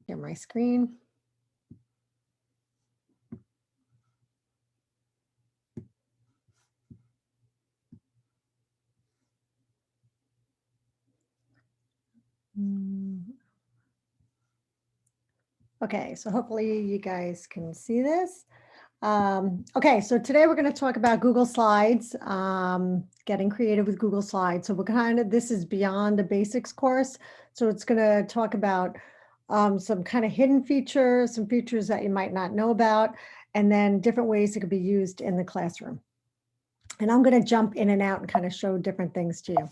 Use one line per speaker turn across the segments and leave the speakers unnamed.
share my screen. Okay, so hopefully you guys can see this. Okay, so today we're going to talk about Google Slides, getting creative with Google Slides. So this is beyond the basics course. So it's going to talk about some kind of hidden features, some features that you might not know about, and then different ways it could be used in the classroom. And I'm going to jump in and out and kind of show different things to you.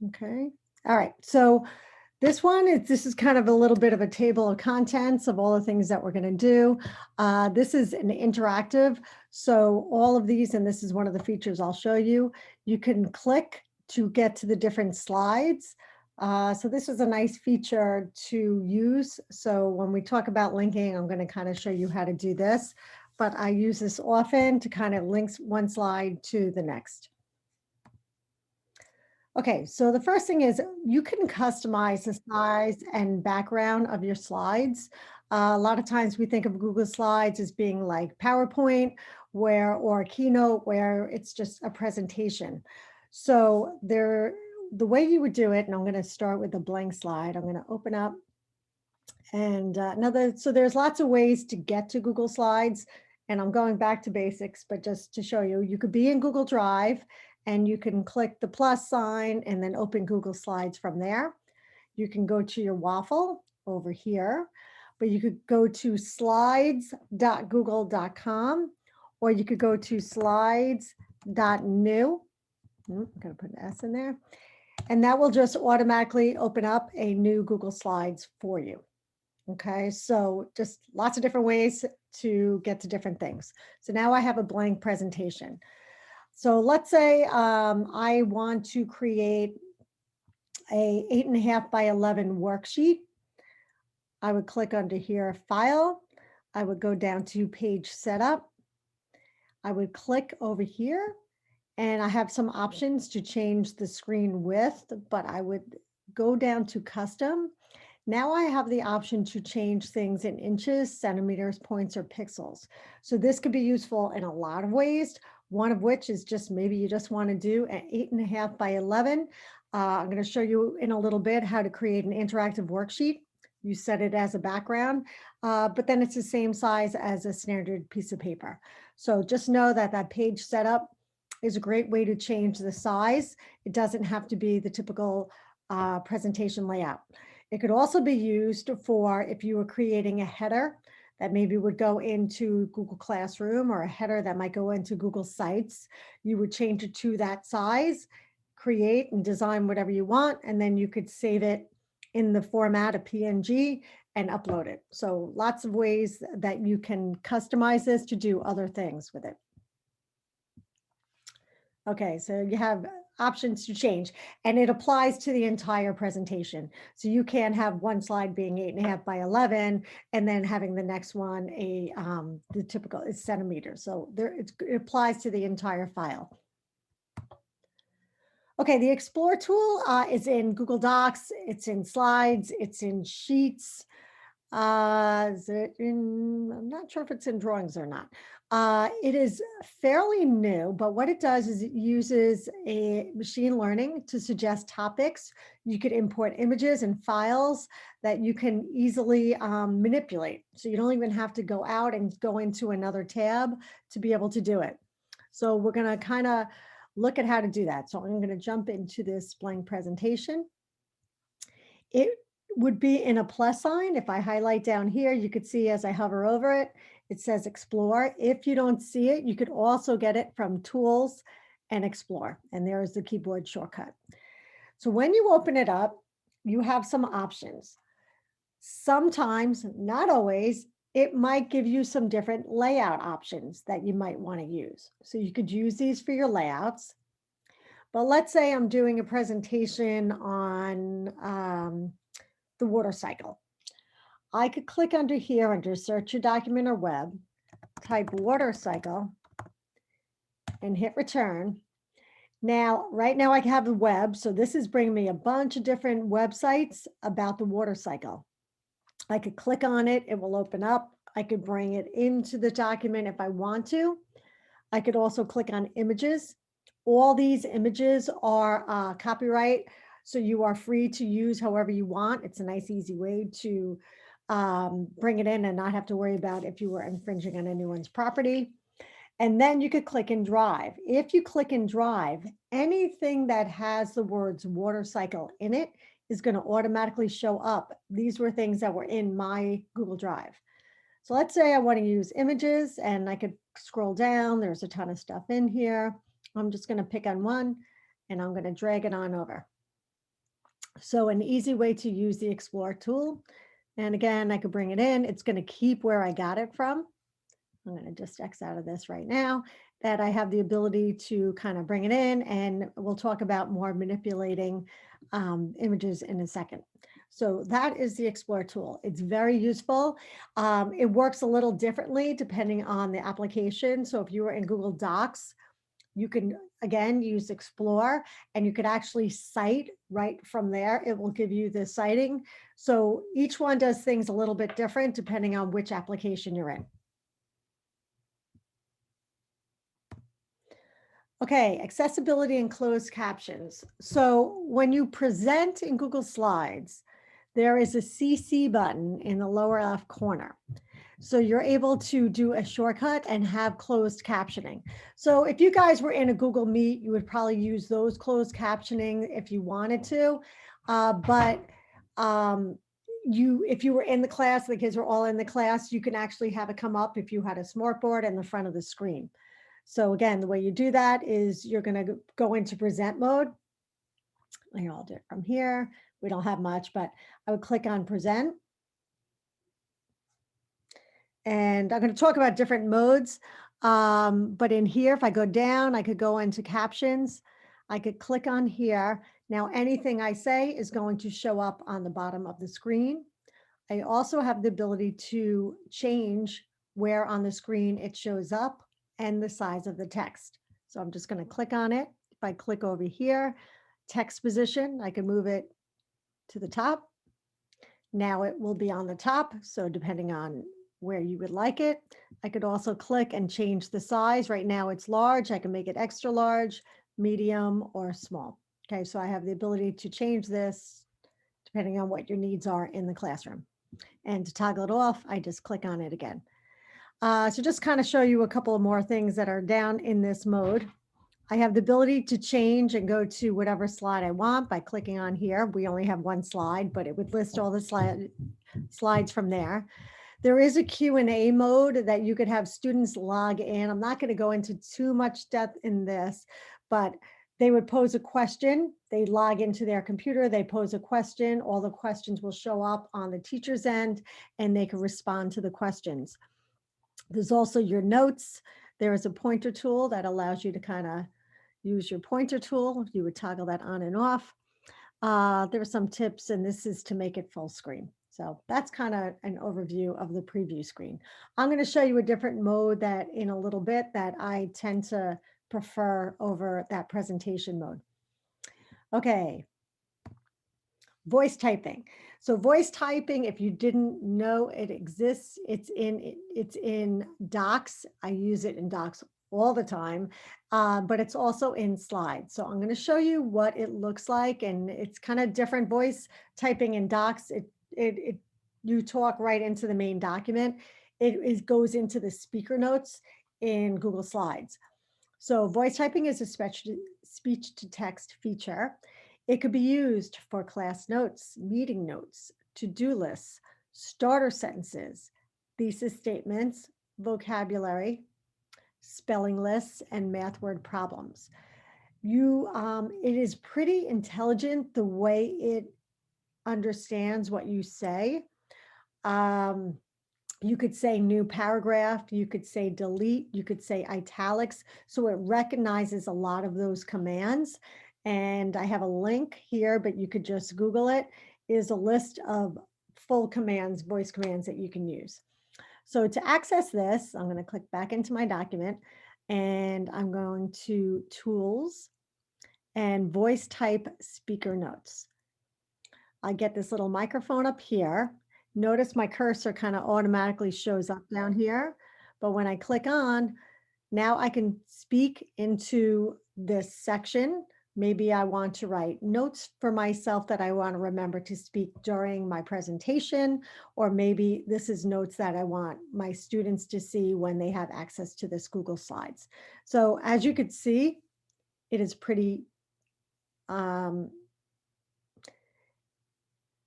Okay, all right, so this is kind of a little bit of a table of contents of all the things that we're going to do. This is an interactive. So all of these, and this is one of the features I'll show you, you can click to get to the different slides. So this is a nice feature to use. So when we talk about linking, I'm going to kind of show you how to do this, but I use this often to kind of link one slide to the next. Okay, so the first thing is you can customize the size and background of your slides. A lot of times we think of Google Slides as being like PowerPoint or Keynote where it's just a presentation. So the way you would do it, and I'm going to start with a blank slide. I'm going to open up and so there's lots of ways to get to Google Slides, and I'm going back to basics, but just to show you, you could be in Google Drive and you can click the plus sign and then open Google Slides from there. You can go to your waffle over here, but you could go to slides.google.com, or you could go to slides.new. I'm going to put an S in there. And that will just automatically open up a new Google Slides for you. Okay, so just lots of different ways to get to different things. So now I have a blank presentation. So let's say I want to create a 8.5 by 11 worksheet. I would click under here, File. I would go down to Page Setup. I would click over here, and I have some options to change the screen width, but I would go down to Custom. Now I have the option to change things in inches, centimeters, points, or pixels. So this could be useful in a lot of ways. One of which is just maybe you just want to do an 8.5 by 11. I'm going to show you in a little bit how to create an interactive worksheet. You set it as a background, but then it's the same size as a standard piece of paper. So just know that that page setup is a great way to change the size. It doesn't have to be the typical presentation layout. It could also be used for if you were creating a header that maybe would go into Google Classroom, or a header that might go into Google Sites. You would change it to that size, create and design whatever you want, and then you could save it in the format of PNG and upload it. So lots of ways that you can customize this to do other things with it. Okay, so you have options to change, and it applies to the entire presentation. So you can have one slide being 8.5 by 11, and then having the next one the typical is centimeters. So it applies to the entire file. Okay, the Explore tool is in Google Docs, it's in Slides, it's in Sheets. I'm not sure if it's in Drawings or not. It is fairly new, but what it does is it uses a machine learning to suggest topics. You could import images and files that you can easily manipulate. So you don't even have to go out and go into another tab to be able to do it. So we're going to kind of look at how to do that. So I'm going to jump into this blank presentation. It would be in a plus sign. If I highlight down here, you could see as I hover over it, it says Explore. If you don't see it, you could also get it from Tools and Explore. And there's the keyboard shortcut. So when you open it up, you have some options. Sometimes, not always, it might give you some different layout options that you might want to use. So you could use these for your layouts. But let's say I'm doing a presentation on the water cycle. I could click under here under search your document or web, type water cycle, and hit return. Now, right now I have the web, so this is bringing me a bunch of different websites about the water cycle. I could click on it, it will open up. I could bring it into the document if I want to. I could also click on images. All these images are copyright, so you are free to use however you want. It's a nice, easy way to bring it in and not have to worry about if you were infringing on anyone's property. And then you could click in Drive. If you click in Drive, anything that has the words water cycle in it is going to automatically show up. These were things that were in my Google Drive. So let's say I want to use images and I could scroll down. There's a ton of stuff in here. I'm just going to pick on one and I'm going to drag it on over. So an easy way to use the Explore tool. And again, I could bring it in. It's going to keep where I got it from. I'm going to just X out of this right now, that I have the ability to kind of bring it in, and we'll talk about more manipulating images in a second. So that is the Explore tool. It's very useful. It works a little differently depending on the application. So if you are in Google Docs, you can, again, use Explore, and you could actually cite right from there. It will give you the citing. So each one does things a little bit different depending on which application you're in. Okay, accessibility and closed captions. So when you present in Google Slides, there is a CC button in the lower left corner. So you're able to do a shortcut and have closed captioning. So if you guys were in a Google Meet, you would probably use those closed captioning if you wanted to. If you were in the class, the kids were all in the class, you can actually have it come up if you had a smartboard in the front of the screen. So again, the way you do that is you're going to go into present mode. I'll do it from here. We don't have much, but I would click on present. And I'm going to talk about different modes. But in here, if I go down, I could go into captions. I could click on here. Now, anything I say is going to show up on the bottom of the screen. I also have the ability to change where on the screen it shows up and the size of the text. So I'm just going to click on it. If I click over here, text position, I can move it to the top. Now it will be on the top. So depending on where you would like it, I could also click and change the size. Right now it's large. I can make it extra large, medium, or small. Okay, so I have the ability to change this depending on what your needs are in the classroom. And to toggle it off, I just click on it again. So just kind of show you a couple of more things that are down in this mode. I have the ability to change and go to whatever slide I want by clicking on here. We only have one slide, but it would list all the slides from there. There is a Q&A mode that you could have students log in. I'm not going to go into too much depth in this, but they would pose a question. They log into their computer, they pose a question. All the questions will show up on the teacher's end, and they can respond to the questions. There's also your notes. There is a pointer tool that allows you to kind of use your pointer tool. You would toggle that on and off. There are some tips, and this is to make it full screen. So that's kind of an overview of the preview screen. I'm going to show you a different mode that in a little bit that I tend to prefer over that presentation mode. Okay. Voice typing. So voice typing, if you didn't know it exists, it's in Docs. I use it in Docs all the time, but it's also in Slides. So I'm going to show you what it looks like, and it's kind of different. Voice typing in Docs, you talk right into the main document. It goes into the speaker notes in Google Slides. So voice typing is a speech to text feature. It could be used for class notes, meeting notes, to-do lists, starter sentences, thesis statements, vocabulary, spelling lists, and math word problems. It is pretty intelligent the way it understands what you say. You could say new paragraph, you could say delete, you could say italics. So it recognizes a lot of those commands. And I have a link here, but you could just Google it, is a list of full commands, voice commands that you can use. So to access this, I'm going to click back into my document, and I'm going to Tools and Voice Type Speaker Notes. I get this little microphone up here. Notice my cursor kind of automatically shows up down here, but when I click on, now I can speak into this section. Maybe I want to write notes for myself that I want to remember to speak during my presentation, or maybe this is notes that I want my students to see when they have access to this Google Slides. So as you could see, it is pretty, um,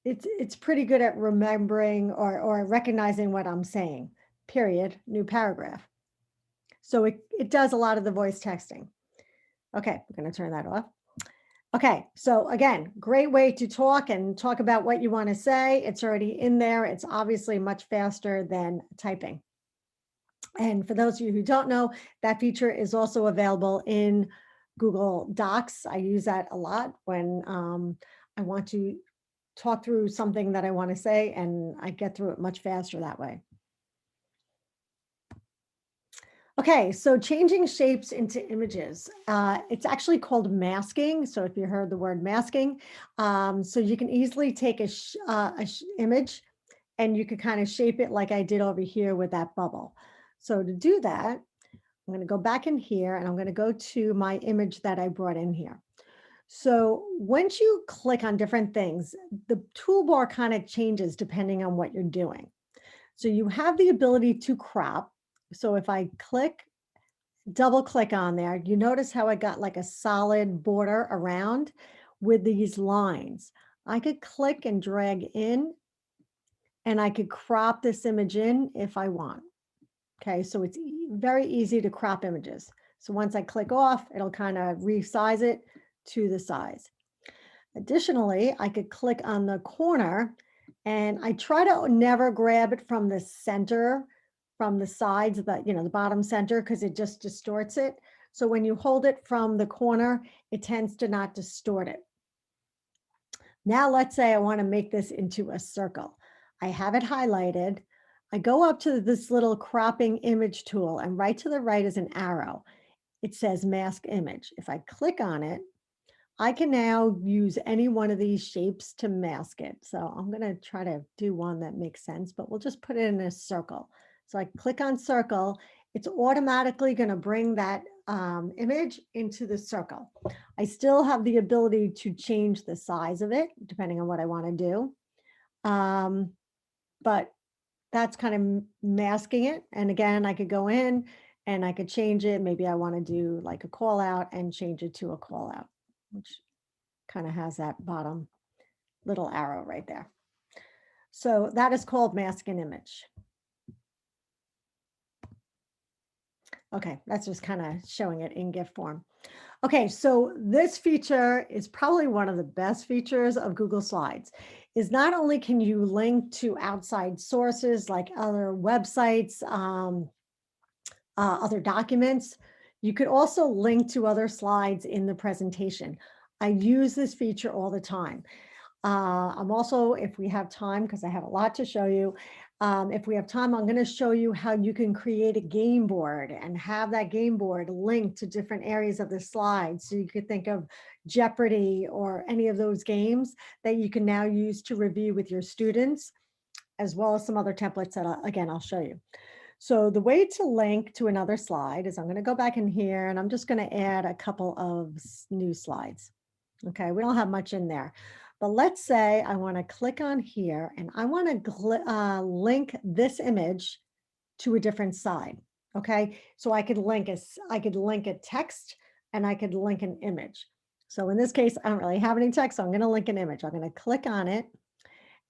it's pretty good at remembering or recognizing what I'm saying, period, new paragraph. So it does a lot of the voice texting. Okay, we're going to turn that off. Okay, so again, great way to talk and talk about what you want to say. It's already in there. It's obviously much faster than typing. And for those of you who don't know, that feature is also available in Google Docs. I use that a lot when I want to talk through something that I want to say, and I get through it much faster that way. Okay, so changing shapes into images. It's actually called masking. So if you heard the word masking, so you can easily take a image and you could kind of shape it like I did over here with that bubble. So to do that, I'm going to go back in here and I'm going to go to my image that I brought in here. So once you click on different things, the toolbar kind of changes depending on what you're doing. So you have the ability to crop. So if I double click on there, you notice how I got like a solid border around with these lines. I could click and drag in and I could crop this image in if I want. Okay, so it's very easy to crop images. So once I click off, it'll kind of resize it to the size. Additionally, I could click on the corner and I try to never grab it from the center, from the sides, the bottom center, because it just distorts it. So when you hold it from the corner, it tends to not distort it. Now let's say I want to make this into a circle. I have it highlighted. I go up to this little cropping image tool and right to the right is an arrow. It says mask image. If I click on it, I can now use any one of these shapes to mask it. So I'm going to try to do one that makes sense, but we'll just put it in a circle. So I click on circle. It's automatically going to bring that image into the circle. I still have the ability to change the size of it depending on what I want to do. But that's kind of masking it. And again, I could go in and I could change it. Maybe I want to do like a call out and change it to a call out, which kind of has that bottom little arrow right there. So that is called mask an image. Okay, that's just kind of showing it in GIF form. Okay, so this feature is probably one of the best features of Google Slides. Is not only can you link to outside sources like other websites, other documents, you could also link to other slides in the presentation. I use this feature all the time. I'm also, if we have time, because I have a lot to show you, if we have time, I'm going to show you how you can create a game board and have that game board linked to different areas of the slide. So you could think of Jeopardy or any of those games that you can now use to review with your students, as well as some other templates that, again, I'll show you. So the way to link to another slide is I'm going to go back in here and I'm just going to add a couple of new slides. Okay, we don't have much in there. But let's say I want to click on here and I want to link this image to a different side. Okay, so I could link a text and I could link an image. So in this case, I don't really have any text, so I'm going to link an image. I'm going to click on it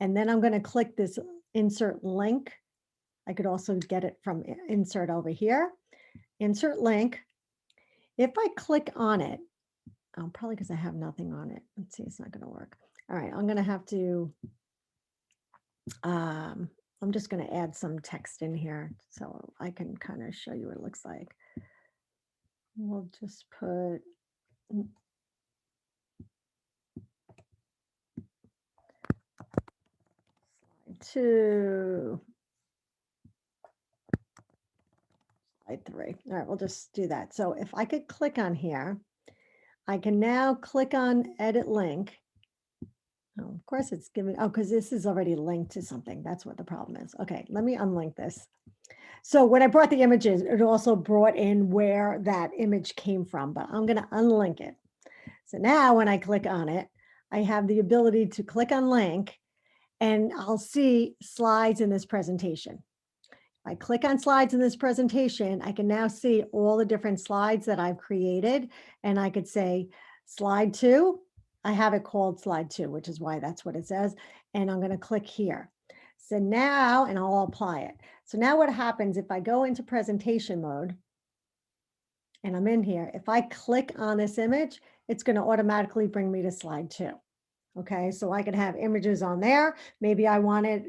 and then I'm going to click this insert link. I could also get it from insert over here, insert link. If I click on it, probably because I have nothing on it. Let's see, it's not going to work. All right, I'm going to have to, I'm just going to add some text in here so I can kind of show you what it looks like. We'll just put slide 2, slide 3. All right, we'll just do that. So if I could click on here, I can now click on edit link. Oh, of course it's giving, oh, because this is already linked to something. That's what the problem is. Okay, let me unlink this. So when I brought the images, it also brought in where that image came from, but I'm going to unlink it. So now when I click on it, I have the ability to click on link and I'll see slides in this presentation. I click on slides in this presentation, I can now see all the different slides that I've created. And I could say slide 2, I have it called slide 2, which is why that's what it says. And I'm going to click here. So now, and I'll apply it. So now what happens if I go into presentation mode and I'm in here, if I click on this image, it's going to automatically bring me to slide 2. Okay, so I could have images on there. Maybe I wanted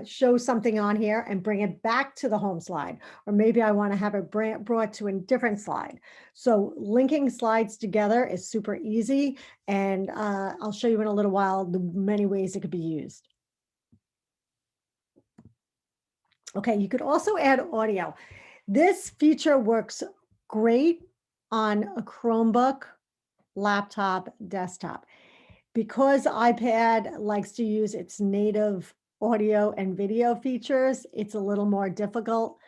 show something on here and bring it back to the home slide, or maybe I want to have it brought to a different slide. So linking slides together is super easy, and I'll show you in a little while the many ways it could be used. Okay, you could also add audio. This feature works great on a Chromebook, laptop, desktop. Because iPad likes to use its native audio and video features, it's a little more difficult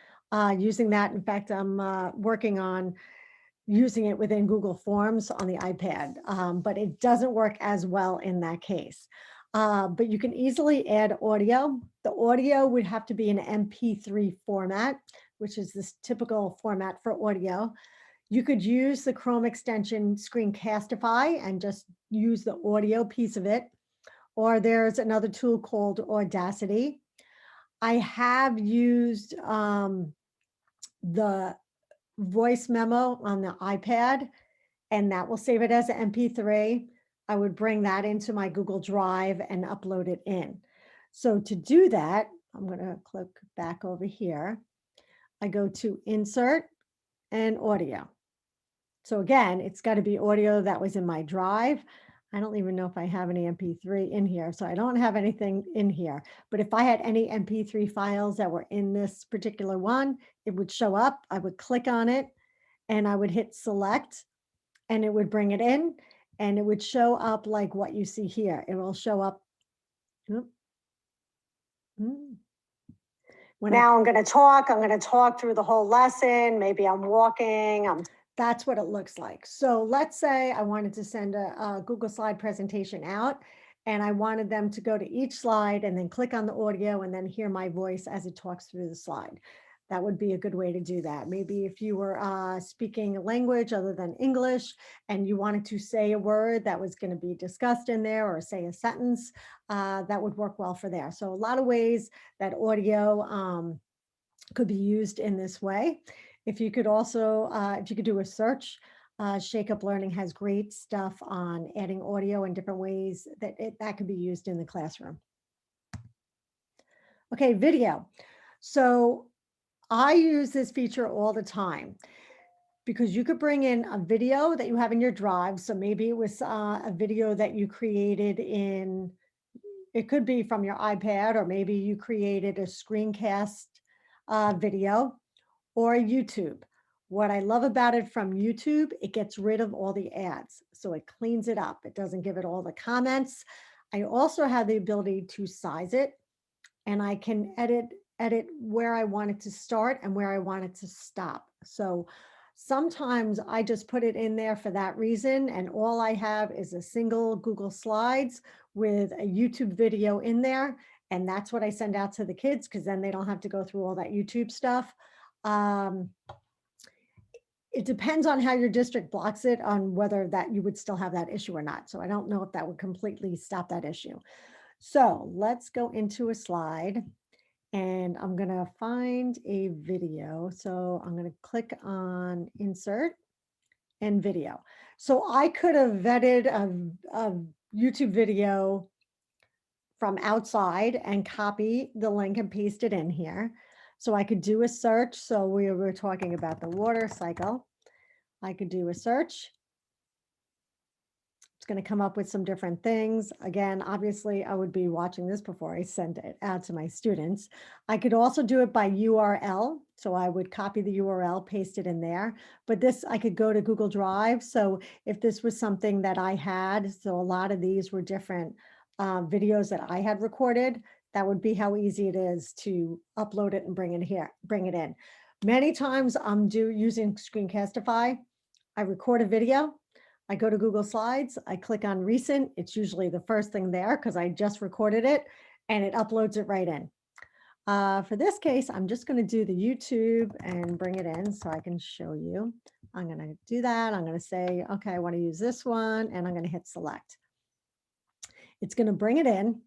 using that. In fact, I'm working on using it within Google Forms on the iPad, but it doesn't work as well in that case. But you can easily add audio. The audio would have to be an MP3 format, which is this typical format for audio. You could use the Chrome extension Screencastify and just use the audio piece of it. Or there's another tool called Audacity. I have used the voice memo on the iPad, and that will save it as an MP3. I would bring that into my Google Drive and upload it in. So to do that, I'm going to click back over here. I go to Insert and Audio. So again, it's got to be audio that was in my drive. I don't even know if I have any MP3 in here, so I don't have anything in here. But if I had any MP3 files that were in this particular one, it would show up. I would click on it and I would hit select and it would bring it in and it would show up like what you see here. It will show up. Now I'm going to talk through the whole lesson. Maybe I'm walking. That's what it looks like. So let's say I wanted to send a Google slide presentation out and I wanted them to go to each slide and then click on the audio and then hear my voice as it talks through the slide. That would be a good way to do that. Maybe if you were speaking a language other than English and you wanted to say a word that was going to be discussed in there or say a sentence, that would work well for there. So a lot of ways that audio could be used in this way. If you could also, if you could do a search, Shake Up Learning has great stuff on adding audio in different ways that could be used in the classroom. Okay, video. So I use this feature all the time because you could bring in a video that you have in your drive. So maybe it was a video that you created in, it could be from your iPad, or maybe you created a screencast video or YouTube. What I love about it from YouTube, it gets rid of all the ads. So it cleans it up. It doesn't give it all the comments. I also have the ability to size it and I can edit where I want it to start and where I want it to stop. So sometimes I just put it in there for that reason. And all I have is a single Google Slides with a YouTube video in there. And that's what I send out to the kids because then they don't have to go through all that YouTube stuff. It depends on how your district blocks it on whether that you would still have that issue or not. So I don't know if that would completely stop that issue. So let's go into a slide and I'm going to find a video. So I'm going to click on insert and video. So I could have vetted a YouTube video from outside and copy the link and paste it in here. So I could do a search. So we were talking about the water cycle. I could do a search, It's going to come up with some different things. Again, obviously, I would be watching this before I send it out to my students. I could also do it by URL. So I would copy the URL, paste it in there. But this, I could go to Google Drive. So if this was something that I had, so a lot of these were different videos that I had recorded, that would be how easy it is to upload it and bring it here, bring it in. Many times I'm using Screencastify. I record a video. I go to Google Slides, I click on recent. It's usually the first thing there because I just recorded it and it uploads it right in. For this case, I'm just going to do the YouTube and bring it in so I can show you. I'm going to do that. I'm going to say, okay, I want to use this one and I'm going to hit select. It's going to bring it in.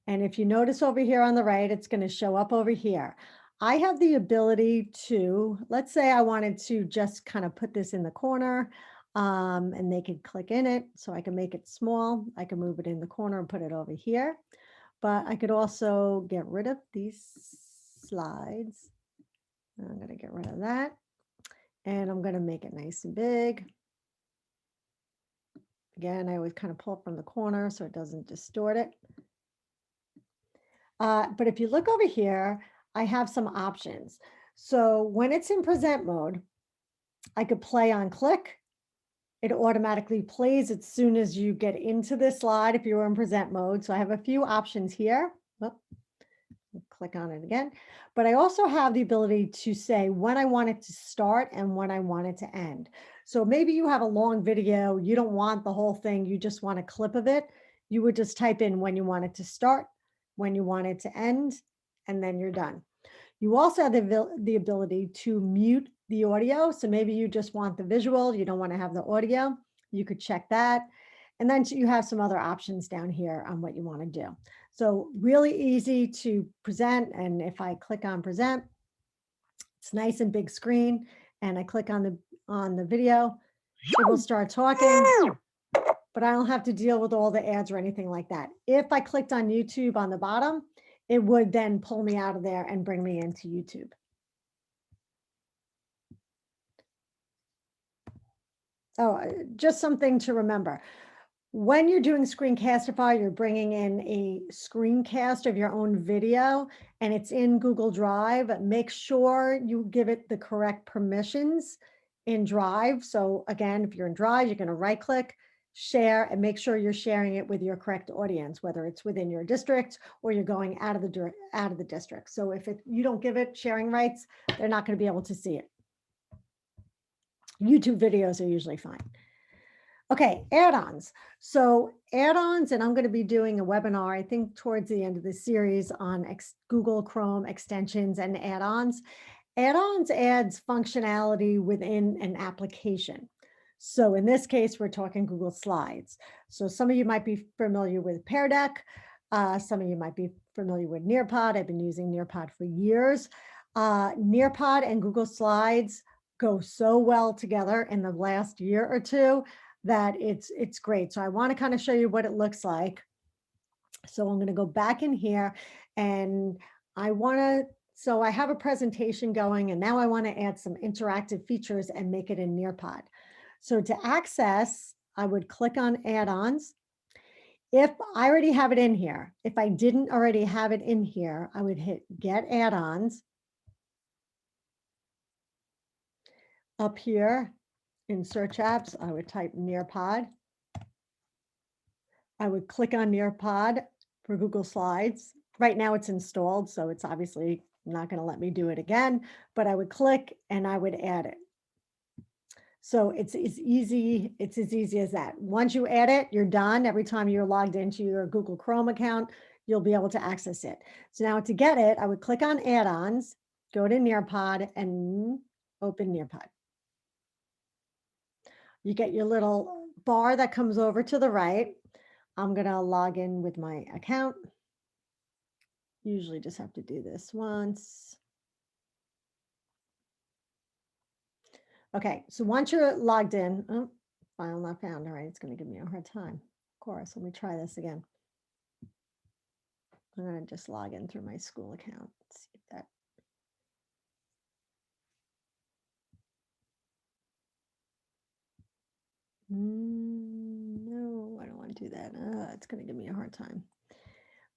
And if you notice over here on the right, it's going to show up over here. I have the ability to, let's say I wanted to just kind of put this in the corner and they could click in it. So I can make it small. I can move it in the corner and put it over here. But I could also get rid of these slides. I'm going to get rid of that. And I'm going to make it nice and big. Again, I always kind of pull it from the corner so it doesn't distort it. But if you look over here, I have some options. So when it's in present mode, I could play on click. It automatically plays as soon as you get into this slide if you're in present mode. So I have a few options here. Oh, click on it again. But I also have the ability to say when I want it to start and when I want it to end. So maybe you have a long video, you don't want the whole thing, you just want a clip of it. You would just type in when you want it to start, when you want it to end, and then you're done. You also have the ability to mute the audio. So maybe you just want the visual, you don't want to have the audio. You could check that. And then you have some other options down here on what you want to do. So really easy to present. And if I click on present, it's nice and big screen. And I click on the video, it will start talking, but I don't have to deal with all the ads or anything like that. If I clicked on YouTube on the bottom, it would then pull me out of there and bring me into YouTube. Oh, just something to remember. When you're doing Screencastify, you're bringing in a screencast of your own video and it's in Google Drive. Make sure you give it the correct permissions in Drive. So again, if you're in Drive, you're going to right click, share, and make sure you're sharing it with your correct audience, whether it's within your district or you're going out of the district. So if you don't give it sharing rights, they're not going to be able to see it. YouTube videos are usually fine. Okay, add-ons. So add-ons, and I'm going to be doing a webinar, I think towards the end of the series on Google Chrome extensions and add-ons. Add-ons adds functionality within an application. So in this case, we're talking Google Slides. So some of you might be familiar with Pear Deck. Some of you might be familiar with Nearpod. I've been using Nearpod for years. Nearpod and Google Slides go so well together in the last year or two that it's great. So I want to kind of show you what it looks like. So I'm going to go back in here and so I have a presentation going and now I want to add some interactive features and make it in Nearpod. So to access, I would click on add-ons. If I already have it in here, if I didn't already have it in here, I would hit get add-ons. Up here in search apps, I would type Nearpod. I would click on Nearpod for Google Slides. Right now it's installed, so it's obviously not going to let me do it again, but I would click and I would add it. So it's as easy as that. Once you add it, you're done. Every time you're logged into your Google Chrome account, you'll be able to access it. So now to get it, I would click on add-ons, go to Nearpod and open Nearpod. You get your little bar that comes over to the right. I'm going to log in with my account. Usually just have to do this once. Okay, so once you're logged in, oh, file not found. All right, it's going to give me a hard time. Of course, let me try this again. I'm going to just log in through my school account. See if that. do that. It's going to give me a hard time.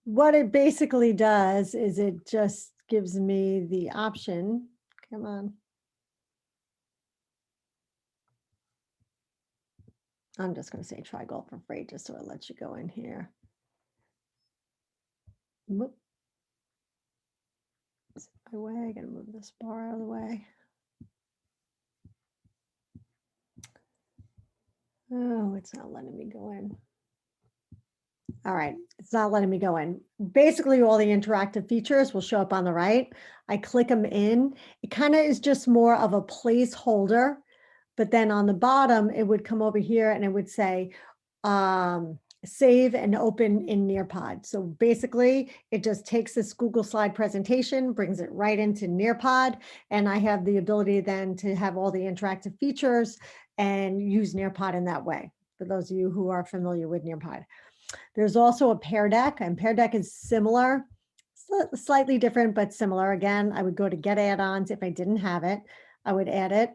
What it basically does is it just gives me the option. Come on. I'm just going to say try golf for free just so it lets you go in here. Whoop. Is it my way? I got to move this bar out of the way. Oh, it's not letting me go in. All right, it's not letting me go in. Basically, all the interactive features will show up on the right. I click them in. It kind of is just more of a placeholder, but then on the bottom, it would come over here and it would say, save and open in Nearpod. So basically, it just takes this Google slide presentation, brings it right into Nearpod, and I have the ability then to have all the interactive features and use Nearpod in that way, for those of you who are familiar with Nearpod. There's also a Pear Deck, and Pear Deck is similar, slightly different, but similar. Again, I would go to Get Add-ons. If I didn't have it, I would add it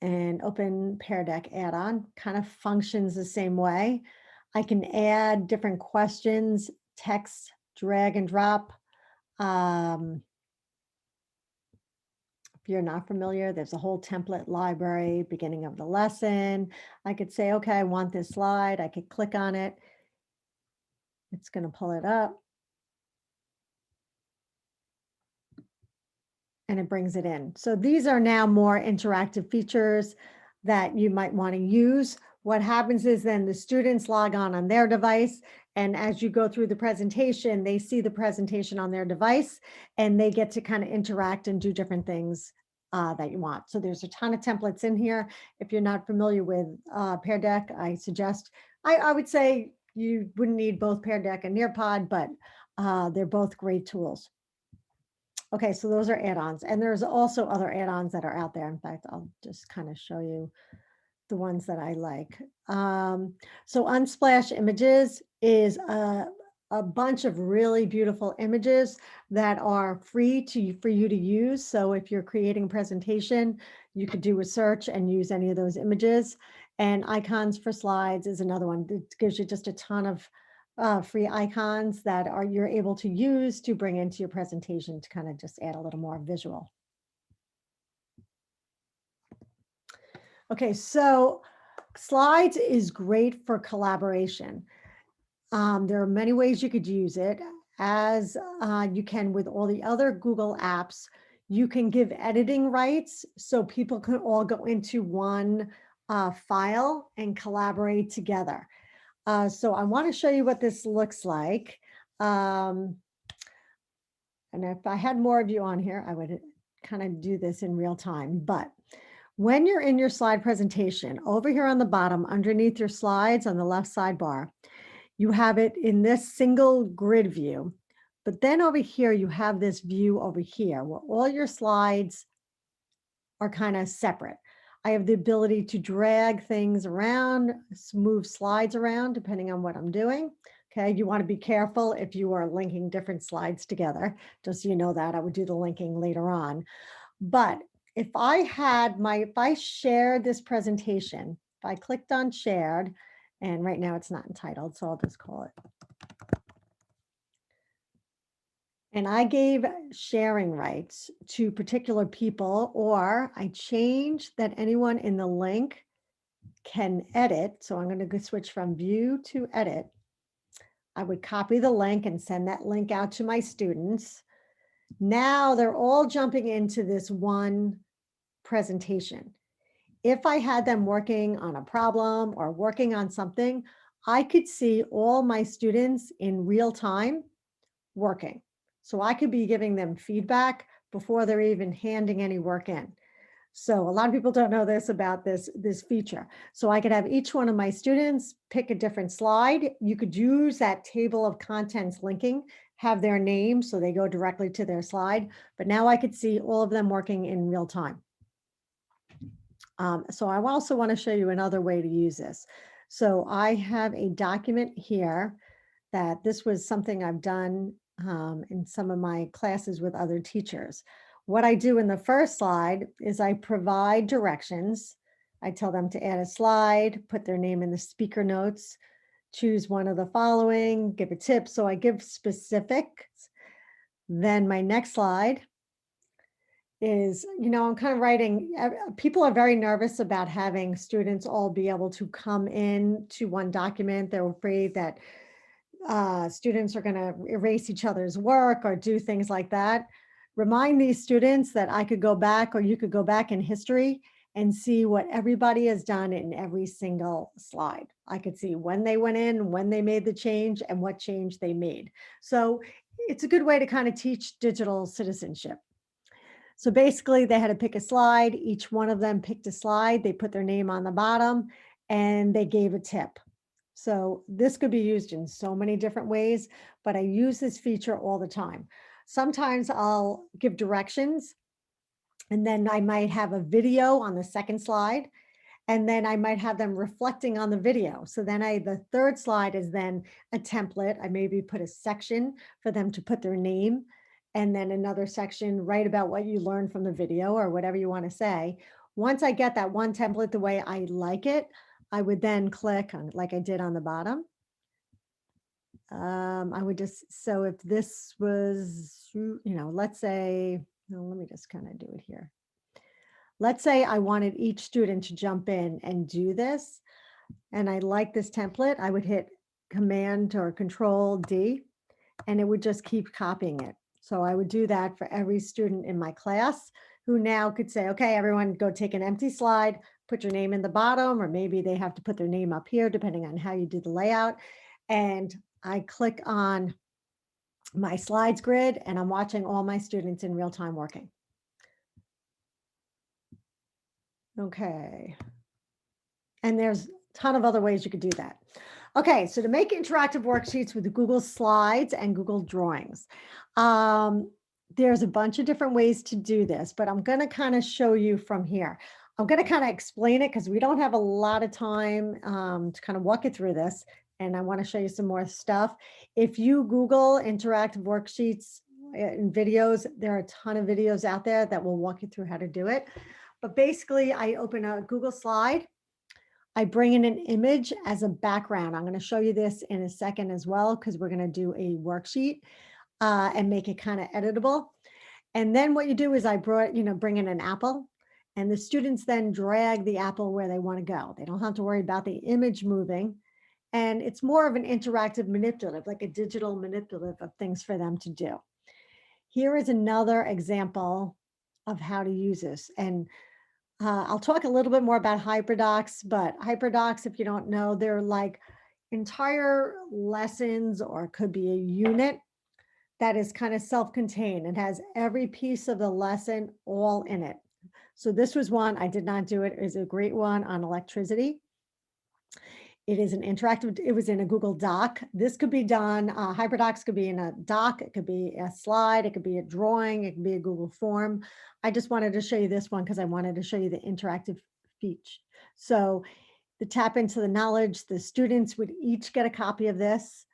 and open Pear Deck add-on. Kind of functions the same way. I can add different questions, text, drag and drop. If you're not familiar, there's a whole template library, beginning of the lesson. I could say, okay, I want this slide. I could click on it. It's going to pull it up. And it brings it in. So these are now more interactive features that you might want to use. What happens is then the students log on their device, and as you go through the presentation, they see the presentation on their device, and they get to kind of interact and do different things that you want. So there's a ton of templates in here. If you're not familiar with Pear Deck, I suggest, I would say you wouldn't need both Pear Deck and Nearpod, but they're both great tools. Okay, so those are add-ons, and there's also other add-ons that are out there. In fact, I'll just kind of show you the ones that I like. So Unsplash Images is a bunch of really beautiful images that are free for you to use. So if you're creating a presentation, you could do a search and use any of those images. And Icons for Slides is another one that gives you just a ton of free icons that you're able to use to bring into your presentation to kind of just add a little more visual. Okay, so Slides is great for collaboration. There are many ways you could use it. As you can with all the other Google apps, you can give editing rights so people can all go into one file and collaborate together. So I want to show you what this looks like. And if I had more of you on here, I would kind of do this in real time. But when you're in your slide presentation, over here on the bottom, underneath your slides on the left sidebar, you have it in this single grid view. But then over here, you have this view over here where all your slides are kind of separate. I have the ability to drag things around, move slides around, depending on what I'm doing. Okay, you want to be careful if you are linking different slides together, just so you know that. I would do the linking later on. But if I shared this presentation, if I clicked on shared, and right now it's not entitled, so I'll just call it. And I gave sharing rights to particular people, or I changed that anyone in the link can edit. So I'm going to switch from view to edit. I would copy the link and send that link out to my students. Now they're all jumping into this one presentation. If I had them working on a problem or working on something, I could see all my students in real time working. So I could be giving them feedback before they're even handing any work in. So a lot of people don't know this about this feature. So I could have each one of my students pick a different slide. You could use that table of contents linking, have their name so they go directly to their slide. But now I could see all of them working in real time. So I also want to show you another way to use this. So I have a document here that this was something I've done in some of my classes with other teachers. What I do in the first slide is I provide directions I tell them to add a slide, put their name in the speaker notes, choose one of the following, give a tip. So I give specifics. Then my next slide is, I'm kind of writing, people are very nervous about having students all be able to come in to one document. They're afraid that students are going to erase each other's work or do things like that. Remind these students that I could go back, or you could go back in history and see what everybody has done in every single slide. I could see when they went in, when they made the change, and what change they made. So it's a good way to kind of teach digital citizenship. So basically they had to pick a slide. Each one of them picked a slide. They put their name on the bottom and they gave a tip. So this could be used in so many different ways, but I use this feature all the time. Sometimes I'll give directions and then I might have a video on the second slide, and then I might have them reflecting on the video. So then the third slide is then a template. I maybe put a section for them to put their name, and then another section, write about what you learned from the video or whatever you want to say. Once I get that one template the way I like it, I would then click on, like I did on the bottom. I would just, so if this was, let's say, no, let me just kind of do it here. Let's say I wanted each student to jump in and do this, and I like this template, I would hit Command or Control D, and it would just keep copying it. So I would do that for every student in my class, who now could say, okay, everyone go take an empty slide, put your name in the bottom, or maybe they have to put their name up here, depending on how you do the layout. And I click on my slides grid, and I'm watching all my students in real time working. Okay. And there's a ton of other ways you could do that. Okay, so to make interactive worksheets with Google Slides and Google Drawings, there's a bunch of different ways to do this, but I'm going to kind of show you from here. I'm going to kind of explain it because we don't have a lot of time to kind of walk you through this, and I want to show you some more stuff. If you Google interactive worksheets and videos, there are a ton of videos out there that will walk you through how to do it. But basically, I open a Google slide. I bring in an image as a background. I'm going to show you this in a second as well, because we're going to do a worksheet and make it kind of editable. And then what you do is I bring in an apple, and the students then drag the apple where they want to go. They don't have to worry about the image moving. And it's more of an interactive manipulative, like a digital manipulative of things for them to do. Here is another example of how to use this. And I'll talk a little bit more about HyperDocs, but HyperDocs, if you don't know, they're like entire lessons, or it could be a unit that is kind of self-contained and has every piece of the lesson all in it. So this was one, I did not do it. It is a great one on electricity. It is an interactive, it was in a Google Doc. This could be done, HyperDocs could be in a doc, it could be a slide, it could be a drawing, it could be a Google form. I just wanted to show you this one because I wanted to show you the interactive feature. So the tap into the knowledge, the students would each get a copy of this,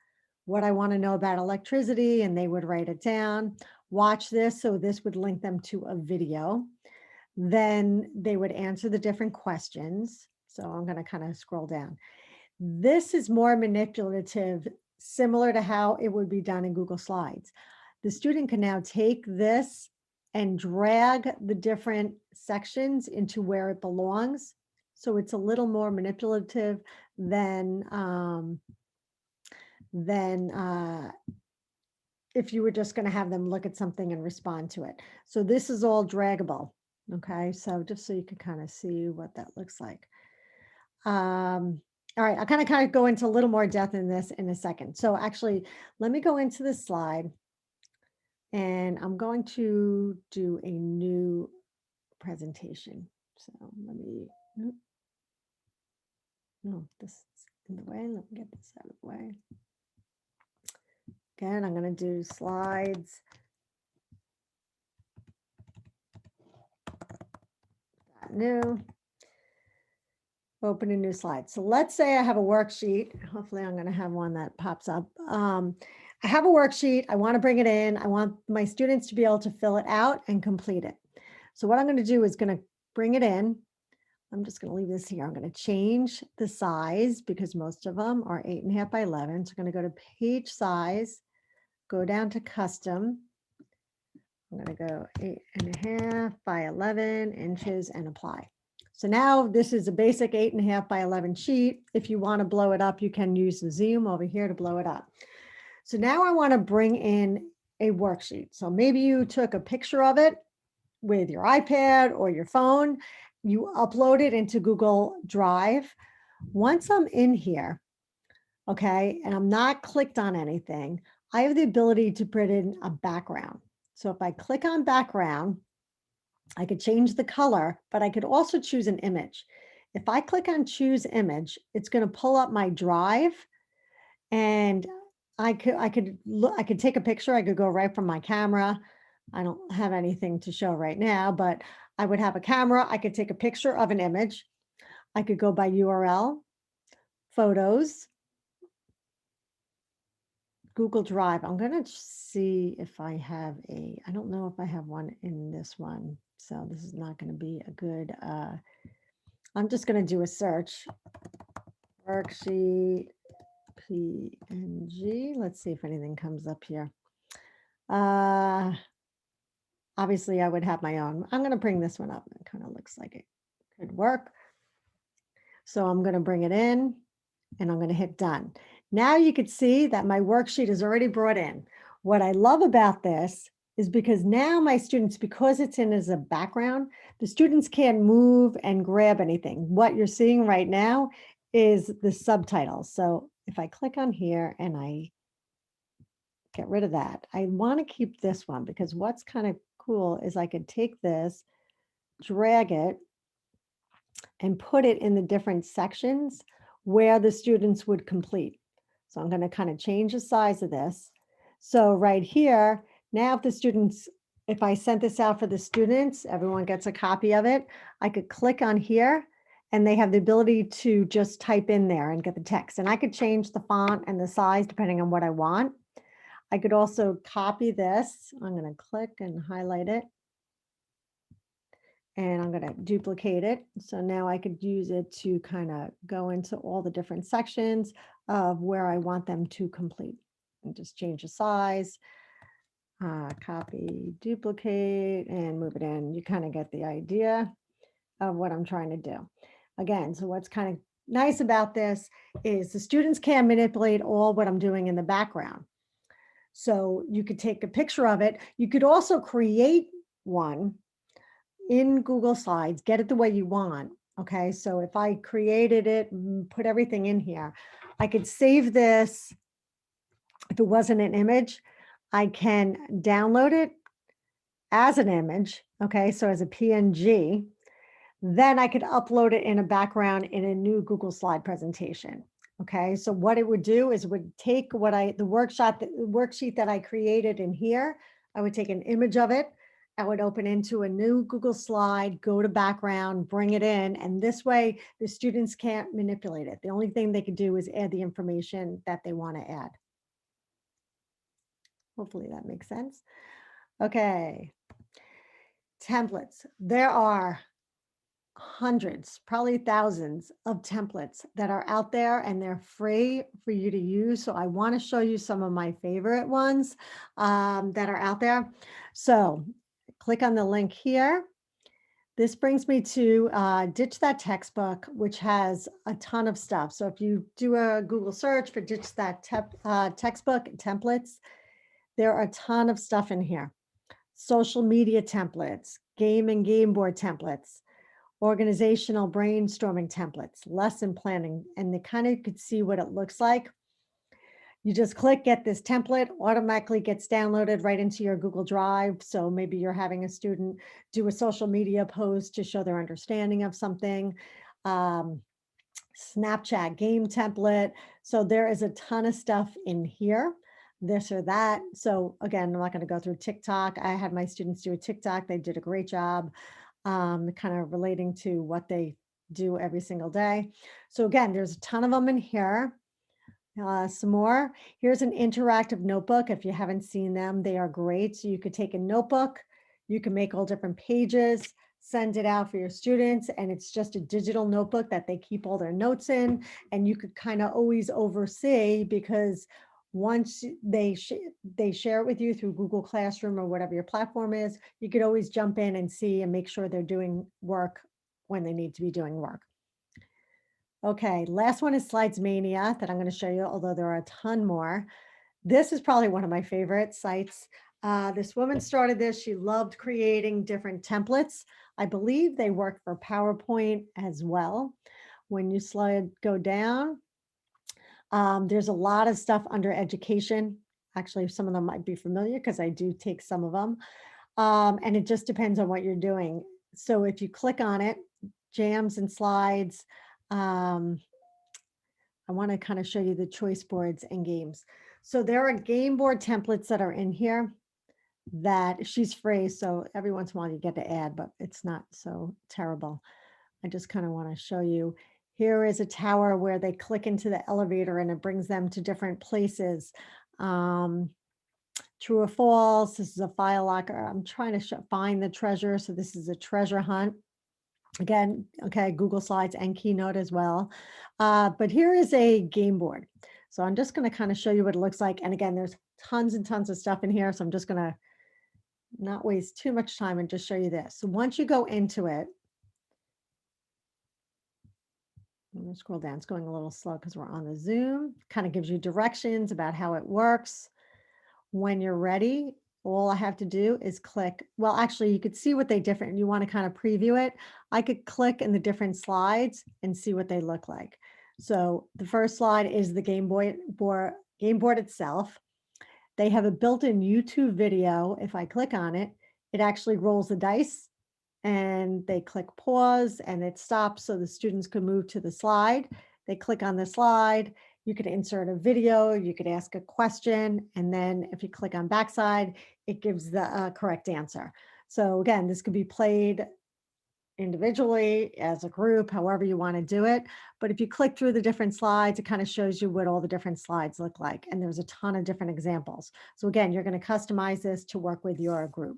what I want to know about electricity, and they would write it down. Watch this, so this would link them to a video. Then they would answer the different questions. So I'm going to kind of scroll down. This is more manipulative, similar to how it would be done in Google Slides. The student can now take this and drag the different sections into where it belongs. So it's a little more manipulative than if you were just going to have them look at something and respond to it. So this is all draggable. Okay, so just so you can kind of see what that looks like. All right, I'll kind of go into a little more depth in this in a second. So actually, let me go into this slide, and I'm going to do a new presentation. So let me, no, this is in the way. Let me get this out of the way. Again, I'm going to do slides. New. Open a new slide. So let's say I have a worksheet. Hopefully I'm going to have one that pops up. I have a worksheet. I want to bring it in. I want my students to be able to fill it out and complete it. So what I'm going to do is going to bring it in. I'm just going to leave this here. I'm going to change the size because most of them are 8.5 by 11. So I'm going to go to page size, go down to custom. I'm going to go 8.5 by 11 inches and apply. So now this is a basic 8.5 by 11 sheet. If you want to blow it up, you can use the zoom over here to blow it up. So now I want to bring in a worksheet. So maybe you took a picture of it with your iPad or your phone, you upload it into Google Drive. Once I'm in here, okay, and I'm not clicked on anything, I have the ability to put in a background. So if I click on background, I could change the color, but I could also choose an image. If I click on choose image, it's going to pull up my drive, and I could take a picture. I could go right from my camera. I don't have anything to show right now, but I would have a camera. I could take a picture of an image. I could go by URL, photos, Google Drive. I'm going to see if I have I don't know if I have one in this one. So this is not going to be a good, I'm just going to do a search. Worksheet PNG. Let's see if anything comes up here. Obviously I would have my own. I'm going to bring this one up. It kind of looks like it could work. So I'm going to bring it in and I'm going to hit done. Now you could see that my worksheet is already brought in. What I love about this is because now my students, because it's in as a background, the students can't move and grab anything. What you're seeing right now is the subtitles. So if I click on here and I get rid of that, I want to keep this one because what's kind of cool is I could take this, drag it, and put it in the different sections where the students would complete. So I'm going to kind of change the size of this. So right here, now if I sent this out for the students, everyone gets a copy of it. I could click on here and they have the ability to just type in there and get the text. And I could change the font and the size depending on what I want. I could also copy this. I'm going to click and highlight it. And I'm going to duplicate it. So now I could use it to kind of go into all the different sections of where I want them to complete. And just change the size, copy, duplicate, and move it in. You kind of get the idea of what I'm trying to do. Again, so what's kind of nice about this is the students can manipulate all what I'm doing in the background. So you could take a picture of it. You could also create one in Google Slides, get it the way you want. Okay, so if I created it, put everything in here, I could save this. If it wasn't an image, I can download it as an image. Okay, so as a PNG, then I could upload it in a background in a new Google Slide presentation. Okay, so what it would do is it would take the worksheet that I created in here. I would take an image of it. I would open into a new Google Slide, go to background, bring it in, and this way the students can't manipulate it. The only thing they could do is add the information that they want to add. Hopefully that makes sense. Okay. Templates. There are hundreds, probably thousands of templates that are out there and they're free for you to use. So I want to show you some of my favorite ones that are out there. So click on the link here. This brings me to Ditch That Textbook, which has a ton of stuff. So if you do a Google search for Ditch That Textbook templates, there are a ton of stuff in here. Social media templates, game and game board templates, organizational brainstorming templates, lesson planning, and they kind of could see what it looks like. You just click get this template, automatically gets downloaded right into your Google Drive. So maybe you're having a student do a social media post to show their understanding of something. Snapchat game template. So there is a ton of stuff in here, this or that. So again, I'm not going to go through TikTok. I had my students do a TikTok. They did a great job, kind of relating to what they do every single day. So again, there's a ton of them in here. Some more. Here's an interactive notebook. If you haven't seen them, they are great. So you could take a notebook, you can make all different pages, send it out for your students, and it's just a digital notebook that they keep all their notes in, and you could kind of always oversee, because once they share it with you through Google Classroom or whatever your platform is, you could always jump in and see and make sure they're doing work when they need to be doing work. Okay, last one is Slides Mania that I'm going to show you, although there are a ton more. This is probably one of my favorite sites. This woman started this. She loved creating different templates. I believe they work for PowerPoint as well. When you go down, there's a lot of stuff under education. Actually, some of them might be familiar because I do take some of them. And it just depends on what you're doing. So if you click on it, jams and slides, um, I want to kind of show you the choice boards and games. So there are game board templates that are in here that she's free. So every once in a while you get to add, but it's not so terrible. I just kind of want to show you. Here is a tower where they click into the elevator and it brings them to different places. True or false. This is a file locker. I'm trying to find the treasure. So this is a treasure hunt. Again, okay, Google Slides and Keynote as well. But here is a game board. So I'm just going to kind of show you what it looks like. And again, there's tons and tons of stuff in here. So I'm just going to not waste too much time and just show you this. So once you go into it, I'm going to scroll down. It's going a little slow because we're on the Zoom. Kind of gives you directions about how it works. When you're ready, all I have to do is click. Well, actually, you could see what they different. You want to kind of preview it. I could click in the different slides and see what they look like. So the first slide is the game board itself. They have a built-in YouTube video. If I click on it, it actually rolls the dice and they click pause and it stops so the students can move to the slide. They click on the slide. You could insert a video, you could ask a question, and then if you click on backside, it gives the correct answer. So again, this could be played individually, as a group, however you want to do it. But if you click through the different slides, it kind of shows you what all the different slides look like. And there's a ton of different examples. So again, you're going to customize this to work with your group.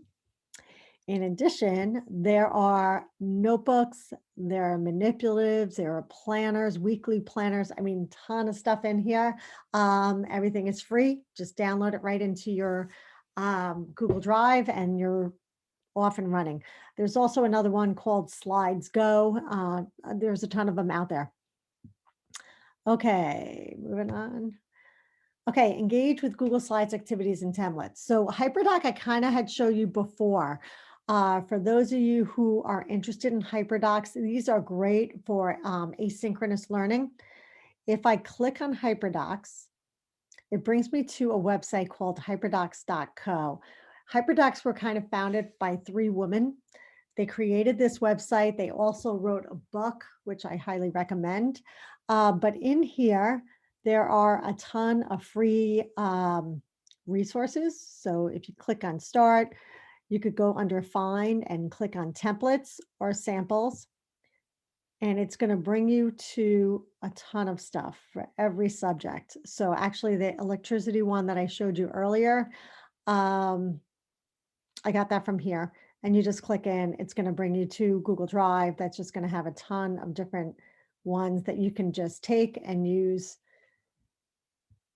In addition, there are notebooks, there are manipulatives, there are planners, weekly planners. I mean, ton of stuff in here. Everything is free. Just download it right into your Google Drive and you're off and running. There's also another one called Slides Go. There's a ton of them out there. Okay, moving on. Okay, engage with Google Slides activities and templates. So HyperDoc, I kind of had showed you before. For those of you who are interested in HyperDocs, these are great for asynchronous learning. If I click on HyperDocs, it brings me to a website called hyperdocs.co. HyperDocs were kind of founded by 3 women. They created this website. They also wrote a book, which I highly recommend. But in here, there are a ton of free resources. So if you click on Start, you could go under Find and click on Templates or Samples. And it's going to bring you to a ton of stuff for every subject. So actually, the electricity one that I showed you earlier, I got that from here. And you just click in, it's going to bring you to Google Drive. That's just going to have a ton of different ones that you can just take and use.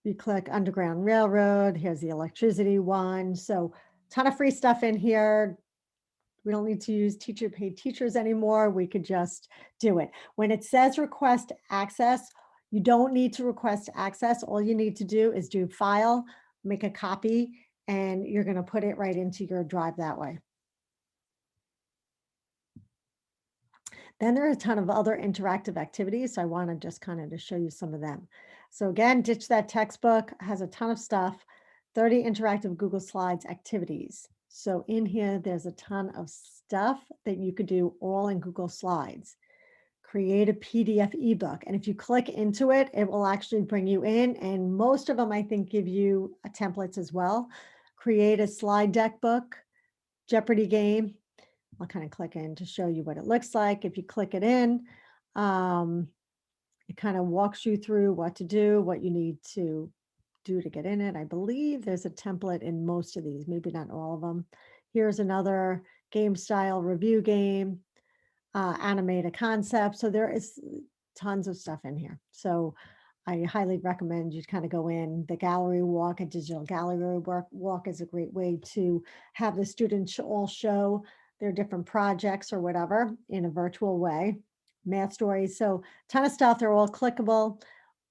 You click Underground Railroad, here's the electricity one. So ton of free stuff in here. We don't need to use teacher paid teachers anymore. We could just do it. When it says request access, you don't need to request access. All you need to do is do file, make a copy, and you're going to put it right into your drive that way. Then there are a ton of other interactive activities. So I want to just kind of to show you some of them. So again, Ditch That Textbook has a ton of stuff, 30 interactive Google Slides activities. So in here, there's a ton of stuff that you could do all in Google Slides. Create a PDF ebook. And if you click into it, it will actually bring you in. And most of them, I think, give you templates as well. Create a slide deck book, Jeopardy game. I'll kind of click in to show you what it looks like. If you click it in, it kind of walks you through what to do, what you need to do to get in it. I believe there's a template in most of these, maybe not all of them. Here's another game style review game, animate a concept. So there is tons of stuff in here. So I highly recommend you kind of go in. The gallery walk, a digital gallery walk is a great way to have the students all show their different projects or whatever in a virtual way. Math stories, so ton of stuff. They're all clickable.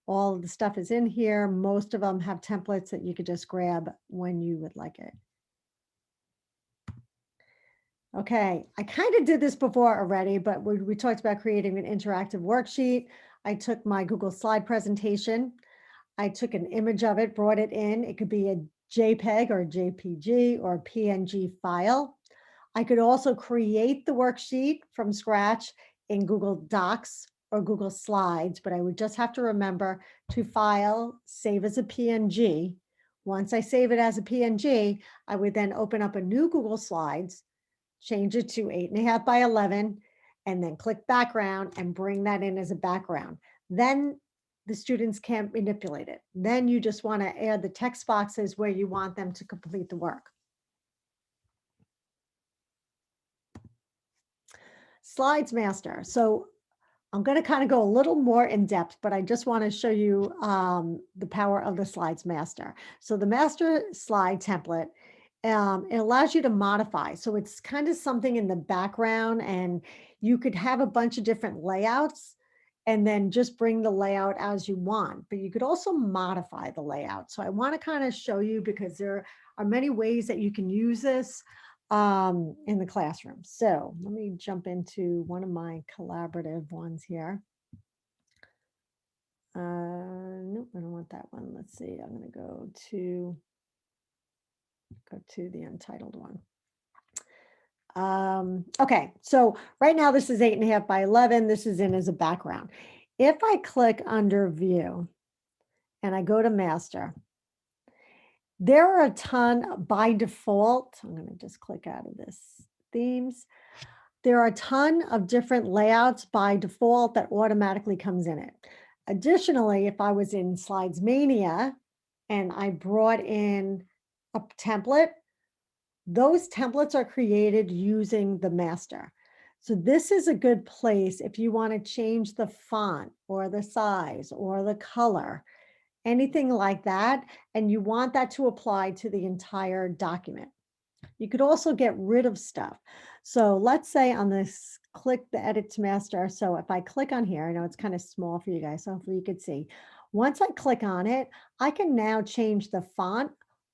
All of the stuff is in here. Most of them have templates that you could just grab when you would like it. Okay, I kind of did this before already, but we talked about creating an interactive worksheet. I took my Google slide presentation. I took an image of it, brought it in. It could be a JPEG or a JPG or a PNG file. I could also create the worksheet from scratch in Google Docs or Google Slides, but I would just have to remember to file, save as a PNG. Once I save it as a PNG, I would then open up a new Google Slides, change it to 8.5 by 11, and then click background and bring that in as a background. Then the students can't manipulate it. Then you just want to add the text boxes where you want them to complete the work. Slides master. So I'm going to kind of go a little more in depth, but I just want to show you the power of the slides master. So the master slide template, it allows you to modify. So it's kind of something in the background, and you could have a bunch of different layouts and then just bring the layout as you want, but you could also modify the layout. So I want to kind of show you, because there are many ways that you can use this in the classroom. So let me jump into one of my collaborative ones here. Nope, I don't want that one. Let's see, I'm going to go to the untitled one. Okay, so right now this is 8.5 by 11. This is in as a background. If I click under view and I go to master, there are a ton by default. I'm going to just click out of this themes. There are a ton of different layouts by default that automatically comes in it. Additionally, if I was in Slides Mania and I brought in a template, those templates are created using the master. So this is a good place if you want to change the font or the size or the color, anything like that, and you want that to apply to the entire document. You could also get rid of stuff. So let's say on this, click the edit to master. So if I click on here, I know it's kind of small for you guys, so hopefully you could see. Once I click on it, I can now change the font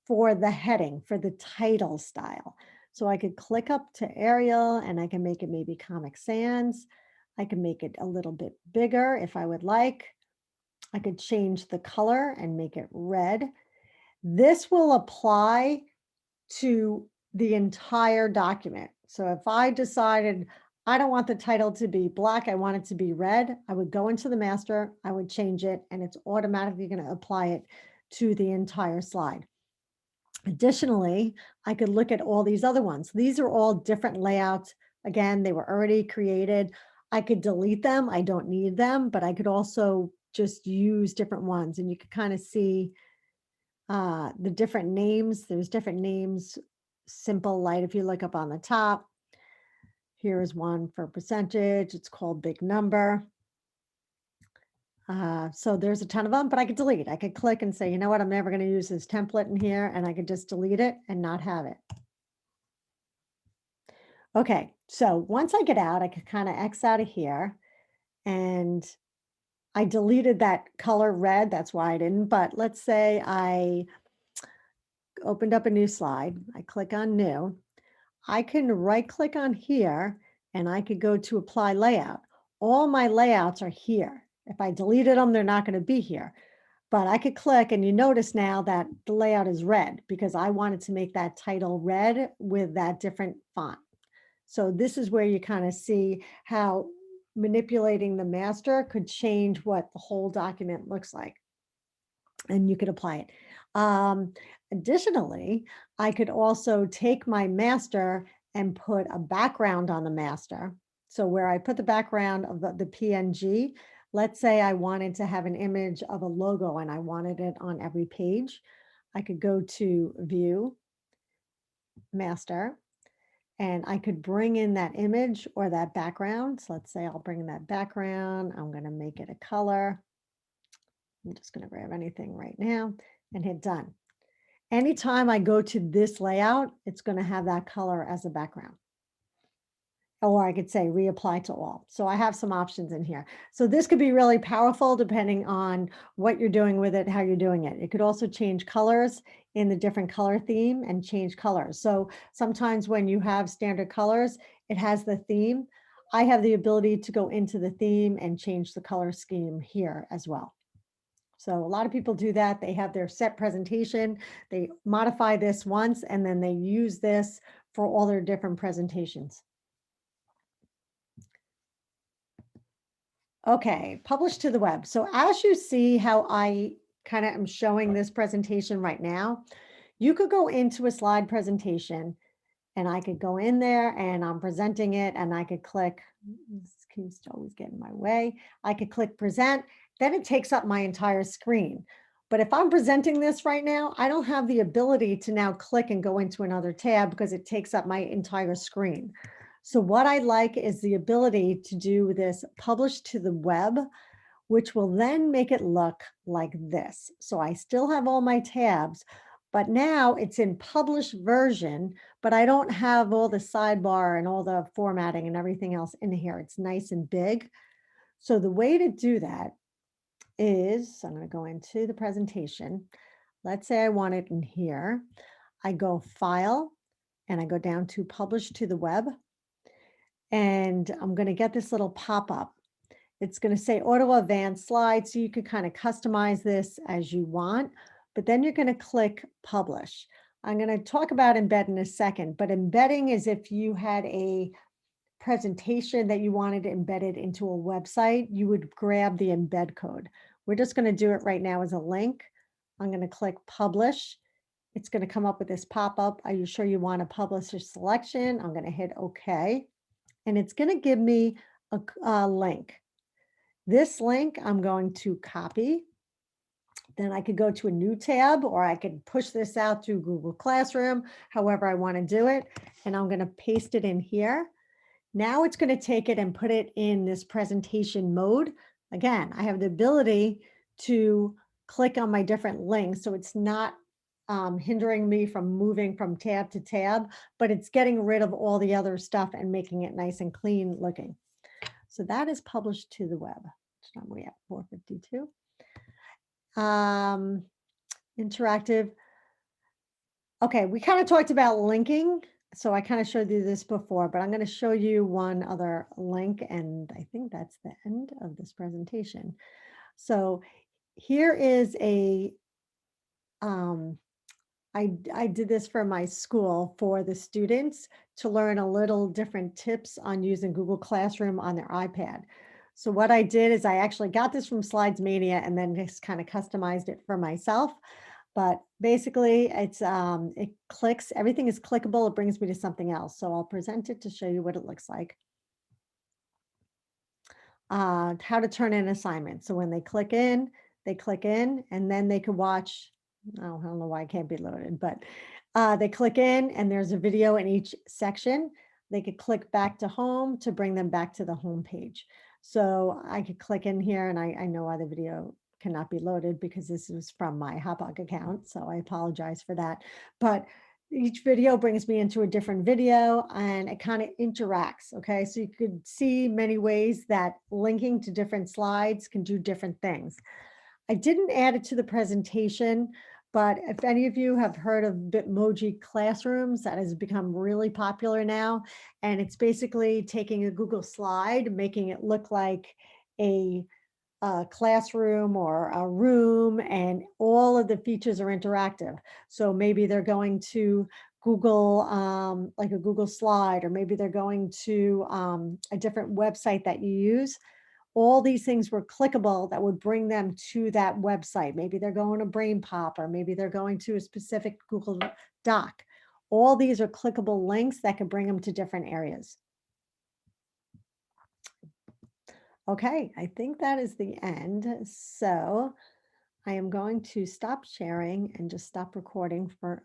for the heading, for the title style. So I could click up to Arial and I can make it maybe Comic Sans. I can make it a little bit bigger if I would like. I could change the color and make it red. This will apply to the entire document. So if I decided I don't want the title to be black, I want it to be red, I would go into the master, I would change it, and it's automatically going to apply it to the entire slide. Additionally, I could look at all these other ones. These are all different layouts. Again, they were already created. I could delete them. I don't need them, but I could also just use different ones, and you could kind of see the different names. There's different names, simple, light. If you look up on the top, here is one for percentage. It's called big number. So there's a ton of them, but I could delete. I could click and say, you know what, I'm never going to use this template in here, and I could just delete it and not have it. Okay, so once I get out, I could kind of X out of here, and I deleted that color red. That's why I didn't, but let's say I opened up a new slide. I click on new. I can right click on here and I could go to apply layout. All my layouts are here. If I deleted them, they're not going to be here. But I could click, and you notice now that the layout is red because I wanted to make that title red with that different font. So this is where you kind of see how manipulating the master could change what the whole document looks like. And you could apply it. Additionally, I could also take my master and put a background on the master. So where I put the background of the PNG, let's say I wanted to have an image of a logo and I wanted it on every page. I could go to View, Master, and I could bring in that image or that background. So let's say I'll bring in that background. I'm going to make it a color. I'm just going to grab anything right now and hit done. Anytime I go to this layout, it's going to have that color as a background. Or I could say reapply to all. So I have some options in here. So this could be really powerful depending on what you're doing with it, how you're doing it. It could also change colors in the different color theme and change colors. So sometimes when you have standard colors, it has the theme. I have the ability to go into the theme and change the color scheme here as well. So a lot of people do that. They have their set presentation. They modify this once and then they use this for all their different presentations. Okay, publish to the web. So as you see how I kind of am showing this presentation right now, you could go into a slide presentation and I could go in there and I'm presenting it and I could click, this keeps always getting in my way. I could click present, then it takes up my entire screen. But if I'm presenting this right now, I don't have the ability to now click and go into another tab because it takes up my entire screen. So what I like is the ability to do this publish to the web, which will then make it look like this. So I still have all my tabs, but now it's in published version, but I don't have all the sidebar and all the formatting and everything else in here. It's nice and big. So the way to do that is, I'm going to go into the presentation. Let's say I want it in here. I go File, and I go down to Publish to the Web. And I'm going to get this little pop-up. It's going to say Auto Advanced Slides, so you can kind of customize this as you want, but then you're going to click Publish. I'm going to talk about embed in a second, but embedding is if you had a presentation that you wanted embedded into a website, you would grab the embed code. We're just going to do it right now as a link. I'm going to click Publish. It's going to come up with this pop-up. Are you sure you want to publish your selection? I'm going to hit OK. And it's going to give me a link. This link I'm going to copy. Then I could go to a new tab or I could push this out through Google Classroom, however I want to do it. And I'm going to paste it in here. Now it's going to take it and put it in this presentation mode. Again, I have the ability to click on my different links, so it's not hindering me from moving from tab to tab, but it's getting rid of all the other stuff and making it nice and clean looking. So that is published to the web. Which time are we at? 4:52. Interactive. Okay, we kind of talked about linking. So I kind of showed you this before, but I'm going to show you one other link, and I think that's the end of this presentation. So here is a, I did this for my school for the students to learn a little different tips on using Google Classroom on their iPad. So what I did is I actually got this from Slides Mania and then just kind of customized it for myself. But basically it's, it clicks, everything is clickable. It brings me to something else. So I'll present it to show you what it looks like. How to turn in assignments. So when they click in and then they can watch, oh, I don't know why it can't be loaded, but they click in and there's a video in each section. They could click back to home to bring them back to the home page. So I could click in here and I know why the video cannot be loaded because this is from my Hotbog account. So I apologize for that. But each video brings me into a different video and it kind of interacts. Okay, so you could see many ways that linking to different slides can do different things. I didn't add it to the presentation, but if any of you have heard of Bitmoji Classrooms, that has become really popular now. And it's basically taking a Google slide, making it look like a classroom or a room, and all of the features are interactive. So maybe they're going to Google, like a Google slide, or maybe they're going to a different website that you use. All these things were clickable that would bring them to that website. Maybe they're going to Brain Pop, or maybe they're going to a specific Google Doc. All these are clickable links that can bring them to different areas. Okay, I think that is the end. So I am going to stop sharing and just stop recording for